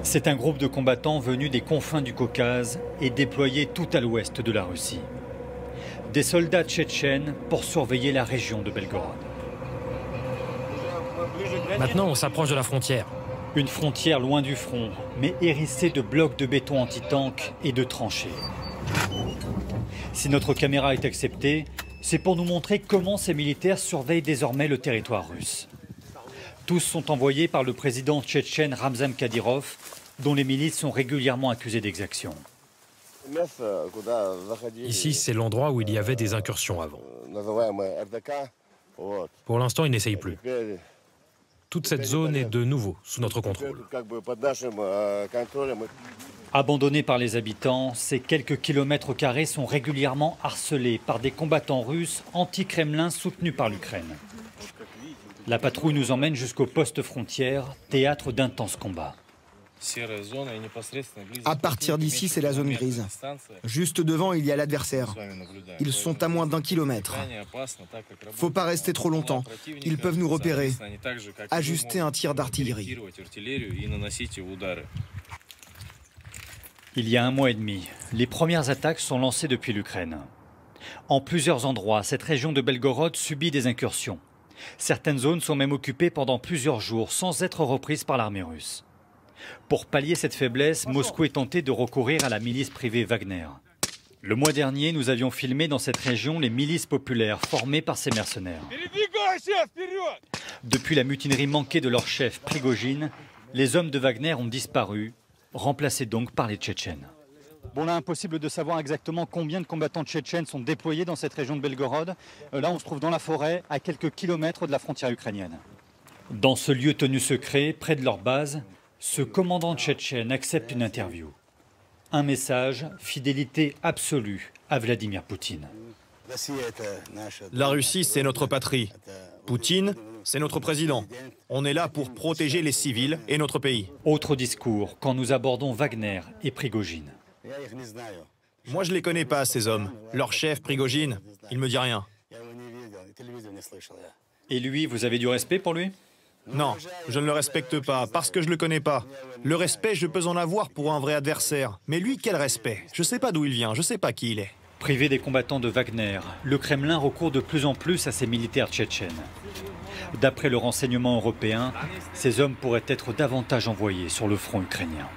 C'est un groupe de combattants venus des confins du Caucase et déployés tout à l'ouest de la Russie. Des soldats tchétchènes pour surveiller la région de Belgorod. Maintenant, on s'approche de la frontière. Une frontière loin du front, mais hérissée de blocs de béton anti-tank et de tranchées. Si notre caméra est acceptée, c'est pour nous montrer comment ces militaires surveillent désormais le territoire russe. Tous sont envoyés par le président tchétchène Ramzan Kadyrov, dont les milices sont régulièrement accusées d'exactions. Ici, c'est l'endroit où il y avait des incursions avant. Pour l'instant, ils n'essayent plus. Toute cette zone est de nouveau sous notre contrôle. Abandonnés par les habitants, ces quelques kilomètres carrés sont régulièrement harcelés par des combattants russes anti-Kremlin soutenus par l'Ukraine. La patrouille nous emmène jusqu'au poste frontière, théâtre d'intenses combats. À partir d'ici, c'est la zone grise. Juste devant, il y a l'adversaire. Ils sont à moins d'1 kilomètre. Faut pas rester trop longtemps. Ils peuvent nous repérer. Ajuster un tir d'artillerie. Il y a 1 mois et demi, les premières attaques sont lancées depuis l'Ukraine. En plusieurs endroits, cette région de Belgorod subit des incursions. Certaines zones sont même occupées pendant plusieurs jours sans être reprises par l'armée russe. Pour pallier cette faiblesse, Moscou est tenté de recourir à la milice privée Wagner. Le mois dernier, nous avions filmé dans cette région les milices populaires formées par ces mercenaires. Depuis la mutinerie manquée de leur chef Prigojine, les hommes de Wagner ont disparu, remplacés donc par les Tchétchènes. Bon, là, impossible de savoir exactement combien de combattants tchétchènes sont déployés dans cette région de Belgorod. Là, on se trouve dans la forêt, à quelques kilomètres de la frontière ukrainienne. Dans ce lieu tenu secret, près de leur base, ce commandant tchétchène accepte une interview. Un message, fidélité absolue à Vladimir Poutine. La Russie, c'est notre patrie. Poutine, c'est notre président. On est là pour protéger les civils et notre pays. Autre discours quand nous abordons Wagner et Prigojine. Moi, je les connais pas, ces hommes. Leur chef, Prigojine, il me dit rien. Et lui, vous avez du respect pour lui ? Non, je ne le respecte pas, parce que je le connais pas. Le respect, je peux en avoir pour un vrai adversaire. Mais lui, quel respect? Je sais pas d'où il vient, je sais pas qui il est. Privé des combattants de Wagner, le Kremlin recourt de plus en plus à ses militaires tchétchènes. D'après le renseignement européen, ces hommes pourraient être davantage envoyés sur le front ukrainien.